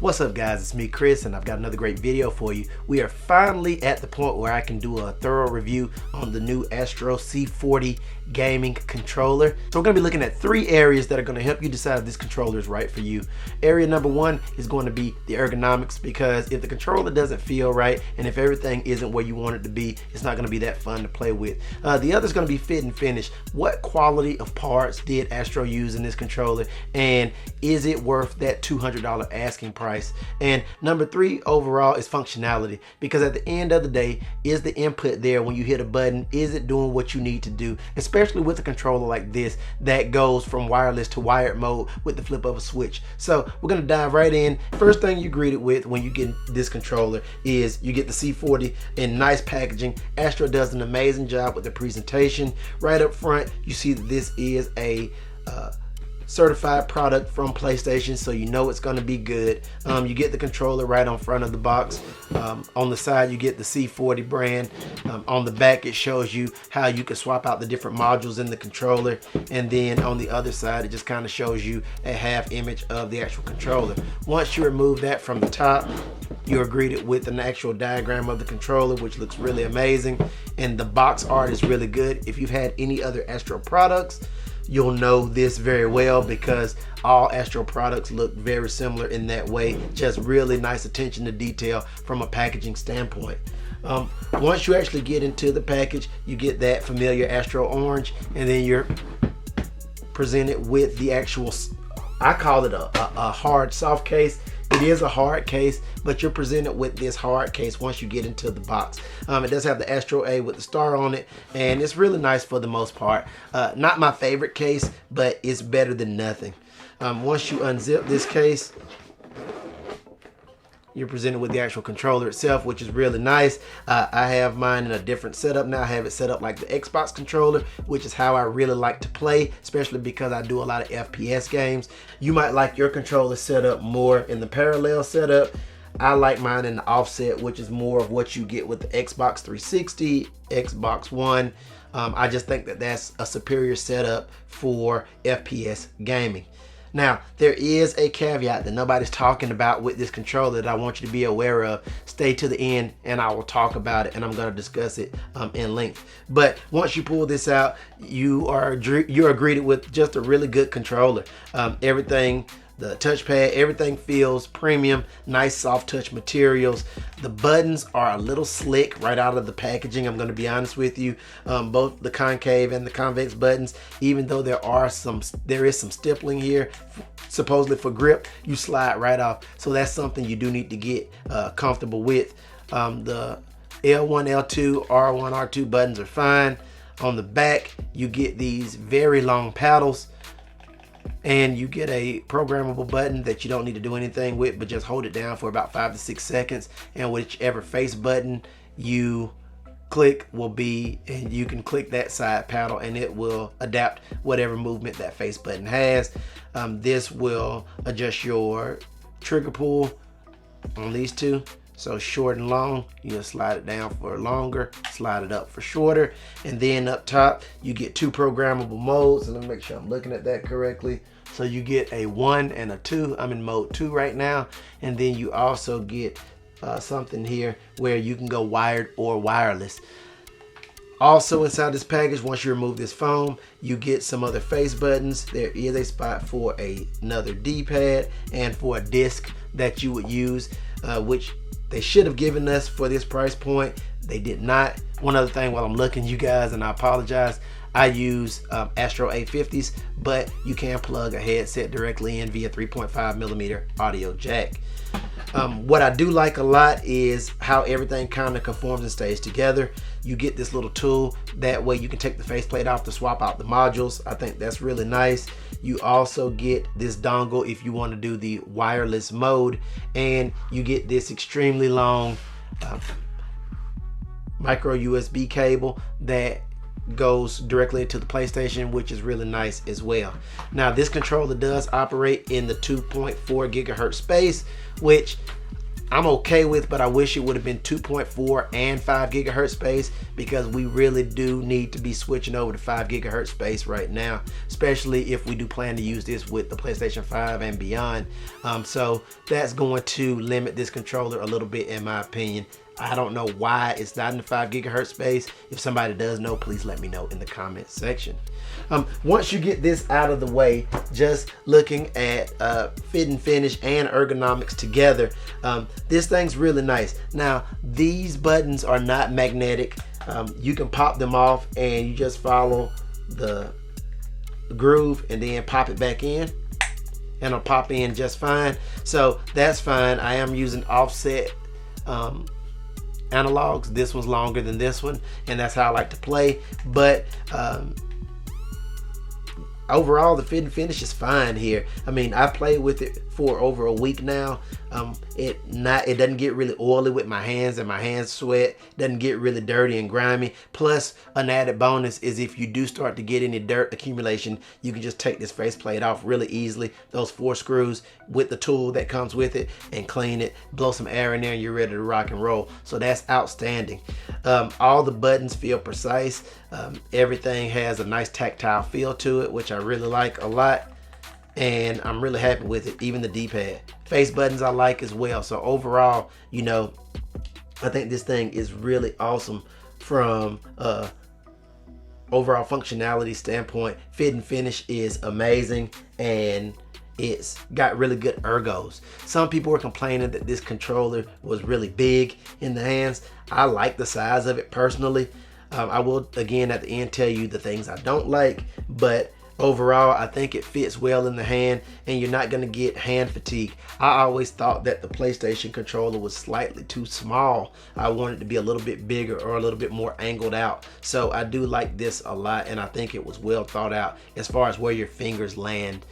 What's up guys, it's me Chris and I've got another great video for you. We are finally at the point where I can do a thorough review on the new Astro C40 gaming controller. So we're going to be looking at three areas that are going to help you decide if this controller is right for you. Area number one is going to be the ergonomics, because if the controller doesn't feel right and if everything isn't where you want it to be, it's not going to be that fun to play with. The other is going to be fit and finish. What quality of parts did Astro use in this controller, and is it worth that $200 asking price? And number three overall is functionality, because at the end of the day, is the input there when you hit a button? Is it doing what you need to do, especially with a controller like this that goes from wireless to wired mode with the flip of a switch? So we're going to dive right in. First thing you're greeted with when you get this controller is you get the C40 in nice packaging. Astro does an amazing job with the presentation. Right up front, you see that this is a certified product from PlayStation, so you know it's going to be good. You get the controller right on front of the box. On the side you get the C40 brand. On the back it shows you how you can swap out the different modules in the controller, and then on the other side it just kind of shows you a half image of the actual controller. Once you remove that from the top, you're greeted with an actual diagram of the controller, which looks really amazing, and the box art is really good. If you've had any other Astro products, you'll know this very well, because all Astro products look very similar in that way. Just really nice attention to detail from a packaging standpoint. Once you actually get into the package, you get that familiar Astro orange, and then you're presented with the actual, I call it a hard soft case. It is a hard case, but you're presented with this hard case once you get into the box. It does have the Astro A with the star on it, and it's really nice for the most part. Not my favorite case, but it's better than nothing. Once you unzip this case, you're presented with the actual controller itself, which is really nice. I have mine in a different setup now. I have it set up like the Xbox controller, which is how I really like to play, especially because I do a lot of FPS games. You might like your controller set up more in the parallel setup. I like mine in the offset, which is more of what you get with the Xbox 360, Xbox One. I just think that that's a superior setup for FPS gaming. Now, there is a caveat that nobody's talking about with this controller that I want you to be aware of. Stay to the end and I will talk about it, and I'm going to discuss it in length. But once you pull this out, you are greeted with just a really good controller. Everything, the touchpad, everything feels premium, nice soft touch materials. The buttons are a little slick right out of the packaging, I'm going to be honest with you. Both the concave and the convex buttons, even though there is some stippling here, supposedly for grip, you slide right off. So that's something you do need to get comfortable with. The L1, L2, R1, R2 buttons are fine. On the back, you get these very long paddles, and you get a programmable button that you don't need to do anything with, but just hold it down for about 5 to 6 seconds, and whichever face button you click will be, and you can click that side paddle and it will adapt whatever movement that face button has. This will adjust your trigger pull on these two. So short and long, you just slide it down for longer, slide it up for shorter. And then up top, you get two programmable modes. And let me make sure I'm looking at that correctly. So you get a 1 and a 2. I'm in mode 2 right now. And then you also get something here where you can go wired or wireless. Also inside this package, once you remove this foam, you get some other face buttons. There is a spot for another D-pad and for a disc that you would use, which they should have given us for this price point. They did not. One other thing while I'm looking, you guys, and I apologize, I use Astro A50s, but you can plug a headset directly in via 3.5mm audio jack. What I do like a lot is how everything kind of conforms and stays together. You get this little tool, that way you can take the faceplate off to swap out the modules. I think that's really nice. You also get this dongle if you want to do the wireless mode, and you get this extremely long micro USB cable that goes directly to the PlayStation, which is really nice as well. Now this controller does operate in the 2.4 gigahertz space, which I'm okay with, but I wish it would have been 2.4 and 5 gigahertz space, because we really do need to be switching over to 5 gigahertz space right now, especially if we do plan to use this with the PlayStation 5 and beyond. So that's going to limit this controller a little bit, in my opinion. I don't know why it's not in the 5 gigahertz space. If somebody does know, please let me know in the comment section. Once you get this out of the way, just looking at fit and finish and ergonomics together, this thing's really nice. Now, these buttons are not magnetic. You can pop them off and you just follow the groove and then pop it back in, and it'll pop in just fine. So that's fine. I am using offset analogs. This one's longer than this one, and that's how I like to play. But overall, the fit and finish is fine here. I mean, I've played with it for over a week now. It doesn't get really oily with my hands, and my hands sweat. It doesn't get really dirty and grimy. Plus, an added bonus is if you do start to get any dirt accumulation, you can just take this faceplate off really easily, those 4 screws with the tool that comes with it, and clean it, blow some air in there, and you're ready to rock and roll. So that's outstanding. All the buttons feel precise. Everything has a nice tactile feel to it, which I really like a lot, and I'm really happy with it. Even the D-pad. Face buttons I like as well. So overall, you know, I think this thing is really awesome from overall functionality standpoint. Fit and finish is amazing, and it's got really good ergos. Some people were complaining that this controller was really big in the hands. I like the size of it personally. I will again at the end tell you the things I don't like, but overall I think it fits well in the hand, and you're not going to get hand fatigue. I always thought that the PlayStation controller was slightly too small. I wanted it to be a little bit bigger or a little bit more angled out. So I do like this a lot, and I think it was well thought out as far as where your fingers land.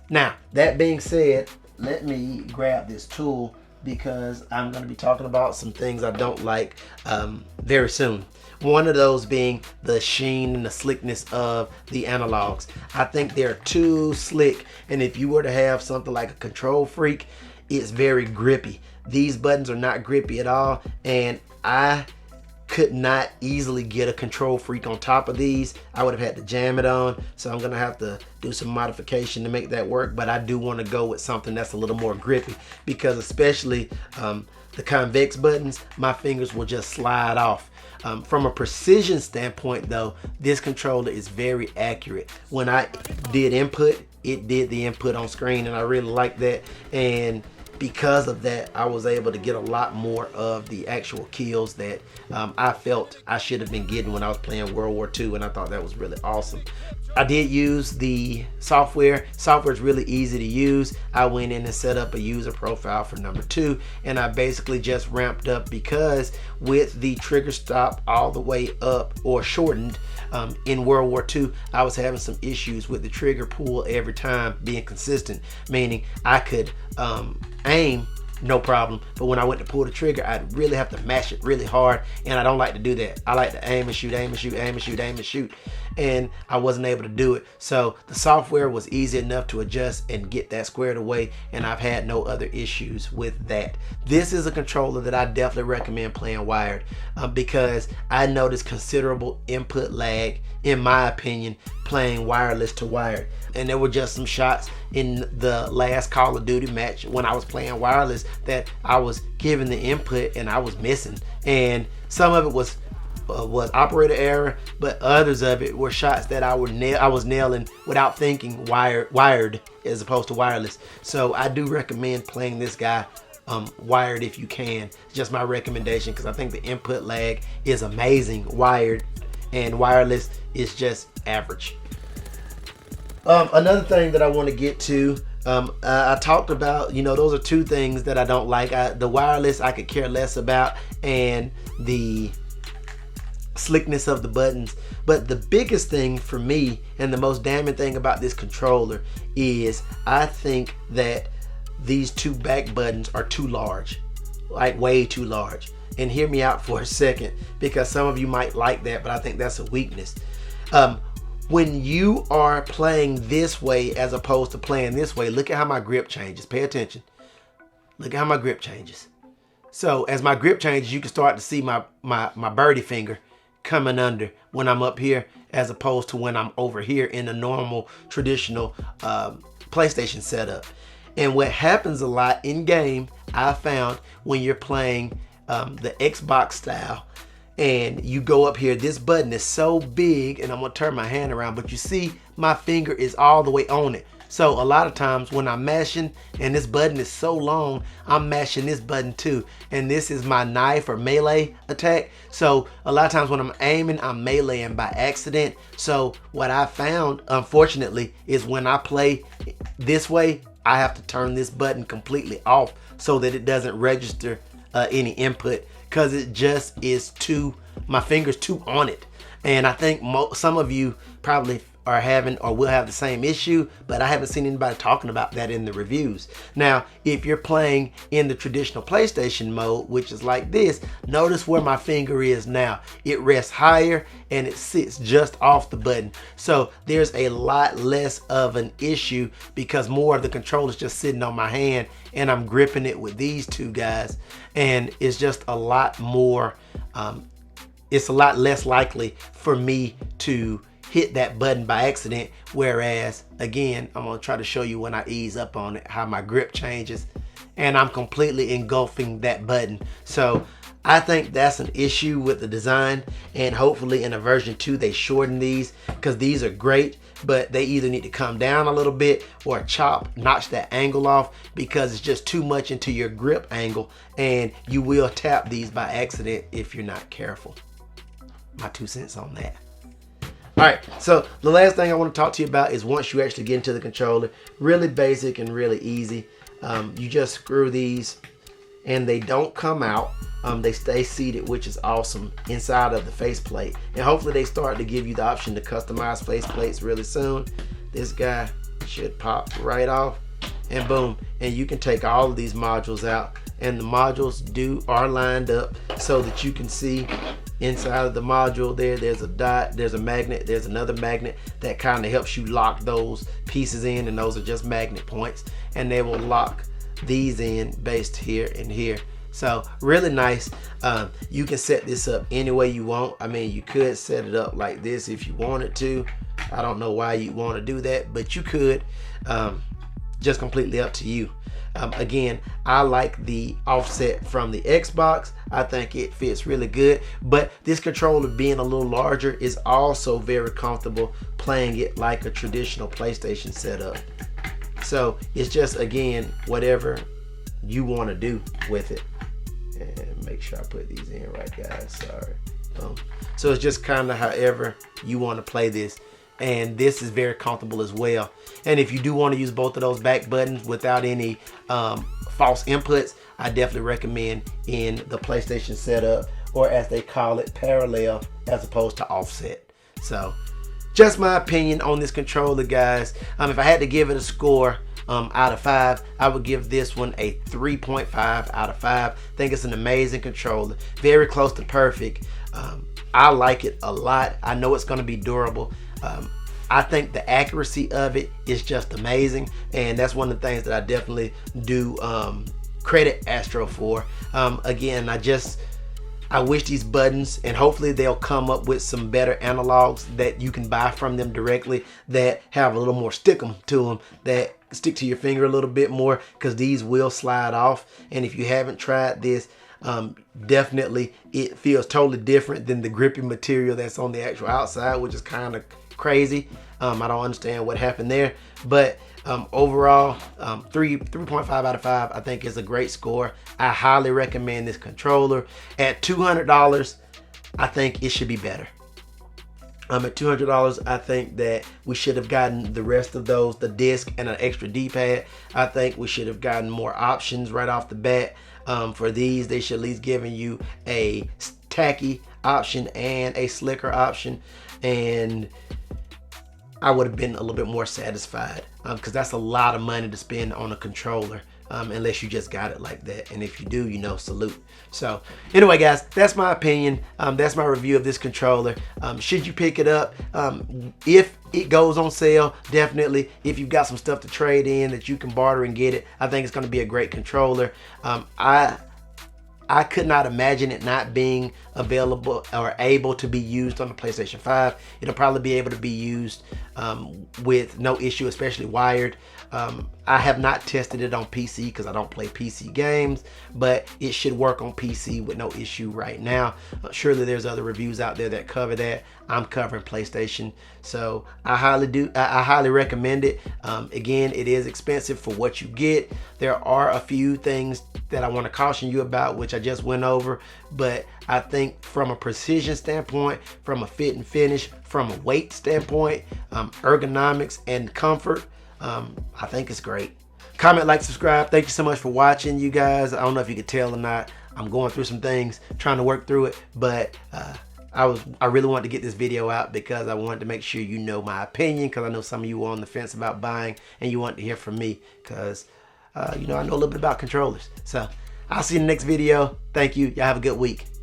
Now, that being said, let me grab this tool, because I'm going to be talking about some things I don't like very soon. One of those being the sheen and the slickness of the analogs. I think they're too slick, and if you were to have something like a Control Freak, it's very grippy. These buttons are not grippy at all, and I could not easily get a Control Freak on top of these. I would have had to jam it on, so I'm gonna have to do some modification to make that work. But I do want to go with something that's a little more grippy, because especially the convex buttons, my fingers will just slide off. From a precision standpoint though, this controller is very accurate. When I did input, it did the input on screen, and I really like that. And because of that, I was able to get a lot more of the actual kills that I felt I should have been getting when I was playing World War II, and I thought that was really awesome. I did use the software. Software is really easy to use. I went in and set up a user profile for number 2, and I basically just ramped up, because with the trigger stop all the way up or shortened in World War II, I was having some issues with the trigger pull every time being consistent, meaning I could aim no problem, but when I went to pull the trigger, I'd really have to mash it really hard, and I don't like to do that. I like to aim and shoot, aim and shoot, aim and shoot, aim and shoot, and I wasn't able to do it. So the software was easy enough to adjust and get that squared away, and I've had no other issues with that. This is a controller that I definitely recommend playing wired, because I noticed considerable input lag, in my opinion, playing wireless to wired. And there were just some shots in the last Call of Duty match when I was playing wireless that I was giving the input and I was missing. And some of it was operator error, but others of it were shots that I was nailing without thinking, wired as opposed to wireless. So I do recommend playing this guy wired if you can. Just my recommendation, because I think the input lag is amazing wired, and wireless is just average. Another thing that I want to get to, I talked about, those are 2 things that I don't like. The wireless I could care less about, and the slickness of the buttons. But the biggest thing for me, and the most damning thing about this controller, is I think that these 2 back buttons are too large, like way too large. And hear me out for a second, because some of you might like that, but I think that's a weakness. When you are playing this way as opposed to playing this way, look at how my grip changes. Pay attention. Look at how my grip changes. So as my grip changes, you can start to see my birdie finger coming under when I'm up here, as opposed to when I'm over here in a normal traditional PlayStation setup. And what happens a lot in game, I found, when you're playing the Xbox style, and you go up here, this button is so big, and I'm gonna turn my hand around, but you see my finger is all the way on it. So a lot of times when I'm mashing and this button is so long, I'm mashing this button too. And this is my knife or melee attack. So a lot of times when I'm aiming, I'm meleeing by accident. So what I found, unfortunately, is when I play this way, I have to turn this button completely off so that it doesn't register any input, because it just is too, my finger's too on it. And I think some of you probably are having or will have the same issue, but I haven't seen anybody talking about that in the reviews. Now, if you're playing in the traditional PlayStation mode, which is like this, notice where my finger is now. It rests higher and it sits just off the button. So there's a lot less of an issue because more of the controller's just sitting on my hand and I'm gripping it with these two guys. And it's just a lot more, it's a lot less likely for me to hit that button by accident. Whereas again, I'm gonna try to show you when I ease up on it how my grip changes and I'm completely engulfing that button. So I think that's an issue with the design, and hopefully in a version 2 they shorten these, because these are great, but they either need to come down a little bit or notch that angle off, because it's just too much into your grip angle and you will tap these by accident if you're not careful. My 2 cents on that. All right, so the last thing I want to talk to you about is once you actually get into the controller, really basic and really easy. You just screw these and they don't come out. They stay seated, which is awesome, inside of the faceplate. And hopefully they start to give you the option to customize faceplates really soon. This guy should pop right off and boom. And you can take all of these modules out, and the modules are lined up so that you can see inside of the module there's a dot, there's a magnet, there's another magnet that kind of helps you lock those pieces in, and those are just magnet points, and they will lock these in based here and here. So really nice. You can set this up any way you want. I mean, you could set it up like this if you wanted to. I don't know why you want to do that, but you could. Just completely up to you. Again, I like the offset from the Xbox. I think it fits really good, but this controller being a little larger is also very comfortable playing it like a traditional PlayStation setup. So it's just, again, whatever you want to do with it. And make sure I put these in right, guys. Sorry. So it's just kind of however you want to play this. And this is very comfortable as well. And if you do want to use both of those back buttons without any false inputs, I definitely recommend in the PlayStation setup, or as they call it, parallel as opposed to offset. So just my opinion on this controller, guys. If I had to give it a score out of 5, I would give this one a 3.5 out of 5. I think it's an amazing controller, very close to perfect. I like it a lot. I know it's going to be durable. I think the accuracy of it is just amazing, and that's one of the things that I definitely do credit Astro for. Again, I wish these buttons, and hopefully they'll come up with some better analogs that you can buy from them directly that have a little more stick-em to them, that stick to your finger a little bit more, because these will slide off. And if you haven't tried this, definitely it feels totally different than the gripping material that's on the actual outside, which is kind of crazy. I don't understand what happened there, but overall, 3.5 out of 5 I think is a great score. I highly recommend this controller. At $200, I think it should be better. At $200, I think that we should have gotten the rest of those, the disc and an extra D-pad. I think we should have gotten more options right off the bat. For these, they should at least given you a tacky option and a slicker option, and I would have been a little bit more satisfied, because that's a lot of money to spend on a controller. unless you just got it like that. And if you do, you know, salute. So anyway, guys, that's my opinion. That's my review of this controller. Should you pick it up? If it goes on sale, definitely. If you've got some stuff to trade in that you can barter and get it, I think it's going to be a great controller. I could not imagine it not being available or able to be used on the PlayStation 5. It'll probably be able to be used with no issue, especially wired. I have not tested it on PC because I don't play PC games, but it should work on PC with no issue right now. Surely there's other reviews out there that cover that. I'm covering PlayStation, so I highly recommend it. Again, it is expensive for what you get. There are a few things that I want to caution you about, which I just went over, but I think from a precision standpoint, from a fit and finish, from a weight standpoint, ergonomics and comfort, I think it's great. Comment, like, subscribe. Thank you so much for watching, you guys. I don't know if you could tell or not. I'm going through some things, trying to work through it, but I really wanted to get this video out because I wanted to make sure you know my opinion, because I know some of you were on the fence about buying and you want to hear from me because you know, I know a little bit about controllers. So I'll see you in the next video. Thank you. Y'all have a good week.